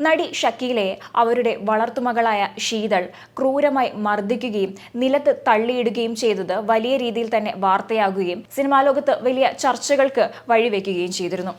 നടി ഷക്കീലയെ അവരുടെ വളർത്തുമകളായ ശീതൾ ക്രൂരമായി മർദ്ദിക്കുകയും നിലത്ത് തള്ളിയിടുകയും ചെയ്തത് വലിയ രീതിയിൽ തന്നെ വാർത്തയാകുകയും സിനിമാ ലോകത്ത് വലിയ ചർച്ചകൾക്ക് വഴിവെക്കുകയും ചെയ്തിരുന്നു.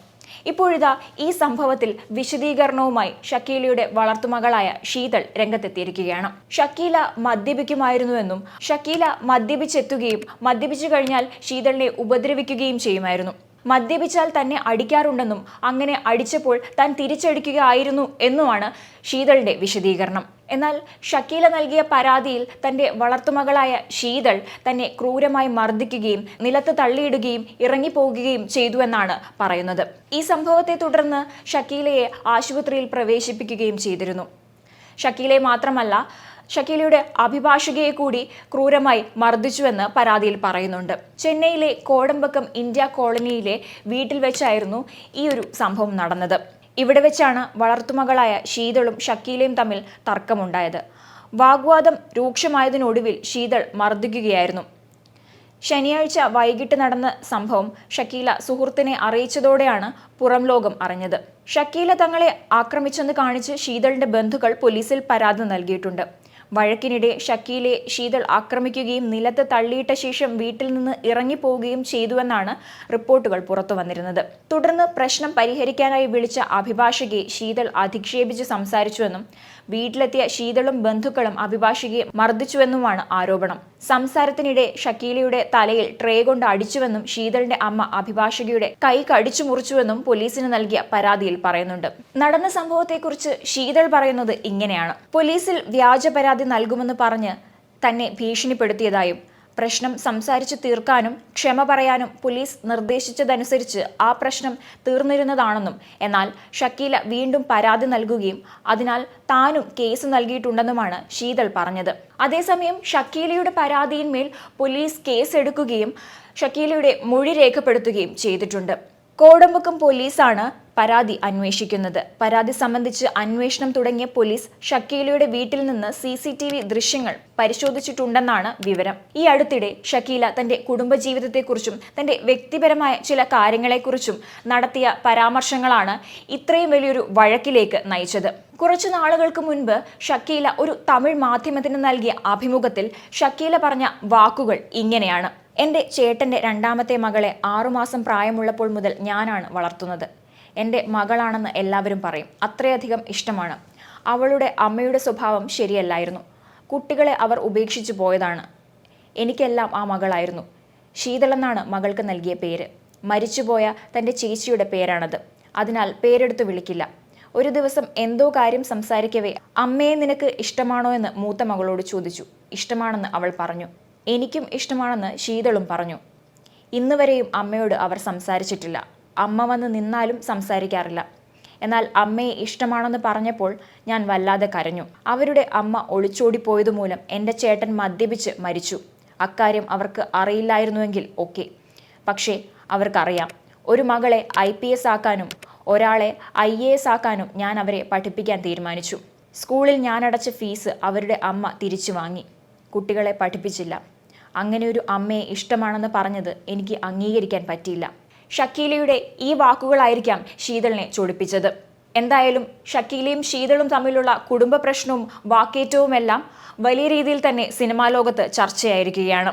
ഇപ്പോഴിതാ ഈ സംഭവത്തിൽ വിശദീകരണവുമായി ഷക്കീലയുടെ വളർത്തുമകളായ ശീതൾ രംഗത്തെത്തിയിരിക്കുകയാണ്. ഷക്കീല മദ്യപിക്കുമായിരുന്നുവെന്നും ഷക്കീല മദ്യപിച്ചെത്തുകയും മദ്യപിച്ചു കഴിഞ്ഞാൽ ശീതളിനെ ഉപദ്രവിക്കുകയും ചെയ്യുമായിരുന്നു. മദ്യപിച്ചാൽ തന്നെ അടിക്കാറുണ്ടെന്നും അങ്ങനെ അടിച്ചപ്പോൾ താൻ തിരിച്ചടിക്കുകയായിരുന്നു എന്നുമാണ് ശീതളിന്റെ വിശദീകരണം. എന്നാൽ ഷക്കീല നൽകിയ പരാതിയിൽ തന്റെ വളർത്തുമകളായ ശീതൾ തന്നെ ക്രൂരമായി മർദ്ദിക്കുകയും നിലത്ത് തള്ളിയിടുകയും ഇറങ്ങിപ്പോകുകയും ചെയ്തുവെന്നാണ് പറയുന്നത്. ഈ സംഭവത്തെ തുടർന്ന് ഷക്കീലയെ ആശുപത്രിയിൽ പ്രവേശിപ്പിക്കുകയും ചെയ്തിരുന്നു. ഷക്കീലയെ മാത്രമല്ല, ഷക്കീലയുടെ അഭിഭാഷകയെ കൂടി ക്രൂരമായി മർദ്ദിച്ചുവെന്ന് പരാതിയിൽ പറയുന്നുണ്ട്. ചെന്നൈയിലെ കോടമ്പക്കം ഇന്ത്യ കോളനിയിലെ വീട്ടിൽ വെച്ചായിരുന്നു ഈ ഒരു സംഭവം നടന്നത്. ഇവിടെ വെച്ചാണ് വളർത്തുമകളായ ശീതളും ഷക്കീലയും തമ്മിൽ തർക്കമുണ്ടായത്. വാഗ്വാദം രൂക്ഷമായതിനൊടുവിൽ ശീതൾ മർദ്ദിക്കുകയായിരുന്നു. ശനിയാഴ്ച വൈകിട്ട് നടന്ന സംഭവം ഷക്കീല സുഹൃത്തിനെ അറിയിച്ചതോടെയാണ് പുറം ലോകം അറിഞ്ഞത്. ഷക്കീല തങ്ങളെ ആക്രമിച്ചെന്ന് കാണിച്ച് ശീതളിന്റെ ബന്ധുക്കൾ പോലീസിൽ പരാതി നൽകിയിട്ടുണ്ട്. വഴക്കിനിടെ ഷക്കീലയെ ശീതൾ ആക്രമിക്കുകയും നിലത്ത് തള്ളിയിട്ട ശേഷം വീട്ടിൽ നിന്ന് ഇറങ്ങിപ്പോവുകയും ചെയ്തുവെന്നാണ് റിപ്പോർട്ടുകൾ പുറത്തു വന്നിരുന്നത്. തുടർന്ന് പ്രശ്നം പരിഹരിക്കാനായി വിളിച്ച അഭിഭാഷകയെ ശീതൾ അധിക്ഷേപിച്ച് സംസാരിച്ചുവെന്നും വീട്ടിലെത്തിയ ശീതളും ബന്ധുക്കളും അഭിഭാഷകയെ മർദ്ദിച്ചുവെന്നുമാണ് ആരോപണം. സംസാരത്തിനിടെ ഷക്കീലയുടെ തലയിൽ ട്രേ കൊണ്ട് അടിച്ചുവെന്നും ശീതളിന്റെ അമ്മ അഭിഭാഷകയുടെ കൈ കടിച്ചു മുറിച്ചുവെന്നും പോലീസിന് നൽകിയ പരാതിയിൽ പറയുന്നുണ്ട്. നടന്ന സംഭവത്തെക്കുറിച്ച് ശീതൾ പറയുന്നത് ഇങ്ങനെയാണ്. പോലീസിൽ വ്യാജ പരാതി നൽകുമെന്ന് പറഞ്ഞ് തന്നെ ഭീഷണിപ്പെടുത്തിയതായും പ്രശ്നം സംസാരിച്ചു തീർക്കാനും ക്ഷമ പറയാനും പോലീസ് നിർദ്ദേശിച്ചതനുസരിച്ച് ആ പ്രശ്നം തീർന്നിരുന്നതാണെന്നും എന്നാൽ ഷക്കീല വീണ്ടും പരാതി നൽകുകയും അതിനാൽ താനും കേസ് നൽകിയിട്ടുണ്ടെന്നുമാണ് ശീതൾ പറഞ്ഞത്. അതേസമയം ഷക്കീലയുടെ പരാതിയിന്മേൽ പോലീസ് കേസെടുക്കുകയും ഷക്കീലയുടെ മൊഴി രേഖപ്പെടുത്തുകയും ചെയ്തിട്ടുണ്ട്. കോടമ്പക്കം പോലീസാണ് പരാതി അന്വേഷിക്കുന്നത്. പരാതി സംബന്ധിച്ച് അന്വേഷണം തുടങ്ങിയ പോലീസ് ഷക്കീലയുടെ വീട്ടിൽ നിന്ന് CCTV ദൃശ്യങ്ങൾ പരിശോധിച്ചിട്ടുണ്ടെന്നാണ് വിവരം. ഈ അടുത്തിടെ ഷക്കീല തന്റെ കുടുംബജീവിതത്തെക്കുറിച്ചും തന്റെ വ്യക്തിപരമായ ചില കാര്യങ്ങളെക്കുറിച്ചും നടത്തിയ പരാമർശങ്ങളാണ് ഇത്രയും വലിയൊരു വഴക്കിലേക്ക് നയിച്ചത്. കുറച്ചു നാളുകൾക്ക് മുൻപ് ഷക്കീല ഒരു തമിഴ് മാധ്യമത്തിന് നൽകിയ അഭിമുഖത്തിൽ ഷക്കീല പറഞ്ഞ വാക്കുകൾ ഇങ്ങനെയാണ്. എൻ്റെ ചേട്ടൻ്റെ രണ്ടാമത്തെ മകളെ 6 മാസം പ്രായമുള്ളപ്പോൾ മുതൽ ഞാനാണ് വളർത്തുന്നത്. എൻ്റെ മകളാണെന്ന് എല്ലാവരും പറയും. അത്രയധികം ഇഷ്ടമാണ്. അവളുടെ അമ്മയുടെ സ്വഭാവം ശരിയല്ലായിരുന്നു. കുട്ടികളെ അവർ ഉപേക്ഷിച്ചു പോയതാണ്. എനിക്കെല്ലാം ആ മകളായിരുന്നു. ശീതളെന്നാണ് മകൾക്ക് നൽകിയ പേര്. മരിച്ചുപോയ തൻ്റെ ചേച്ചിയുടെ പേരാണത്. അതിനാൽ പേരെടുത്ത് വിളിക്കില്ല. ഒരു ദിവസം എന്തോ കാര്യം സംസാരിക്കവേ അമ്മയെ നിനക്ക് ഇഷ്ടമാണോ എന്ന് മൂത്ത മകളോട് ചോദിച്ചു. ഇഷ്ടമാണെന്ന് അവൾ പറഞ്ഞു. എനിക്കും ഇഷ്ടമാണെന്ന് ശീതളും പറഞ്ഞു. ഇന്ന് വരെയും അമ്മയോട് അവർ സംസാരിച്ചിട്ടില്ല. അമ്മ വന്ന് നിന്നാലും സംസാരിക്കാറില്ല. എന്നാൽ അമ്മയെ ഇഷ്ടമാണെന്ന് പറഞ്ഞപ്പോൾ ഞാൻ വല്ലാതെ കരഞ്ഞു. അവരുടെ അമ്മ ഒളിച്ചോടിപ്പോയതുമൂലം എൻ്റെ ചേട്ടൻ മദ്യപിച്ച് മരിച്ചു. അക്കാര്യം അവർക്ക് അറിയില്ലായിരുന്നുവെങ്കിൽ ഓക്കെ. പക്ഷേ അവർക്കറിയാം. ഒരു മകളെ IPS ആക്കാനും ഒരാളെ IAS ആക്കാനും ഞാൻ അവരെ പഠിപ്പിക്കാൻ തീരുമാനിച്ചു. സ്കൂളിൽ ഞാനടച്ച ഫീസ് അവരുടെ അമ്മ തിരിച്ചു വാങ്ങി. കുട്ടികളെ പഠിപ്പിച്ചില്ല. അങ്ങനെ ഒരു അമ്മയെ ഇഷ്ടമാണെന്ന് പറഞ്ഞത് എനിക്ക് അംഗീകരിക്കാൻ പറ്റിയില്ല. ഷക്കീലയുടെ ഈ വാക്കുകളായിരിക്കാം ശീതളിനെ ചൊടിപ്പിച്ചത്. എന്തായാലും ഷക്കീലയും ശീതളും തമ്മിലുള്ള കുടുംബ പ്രശ്നവും വാക്കേറ്റവുമെല്ലാം വലിയ രീതിയിൽ തന്നെ സിനിമാ ലോകത്ത് ചർച്ചയായിരിക്കുകയാണ്.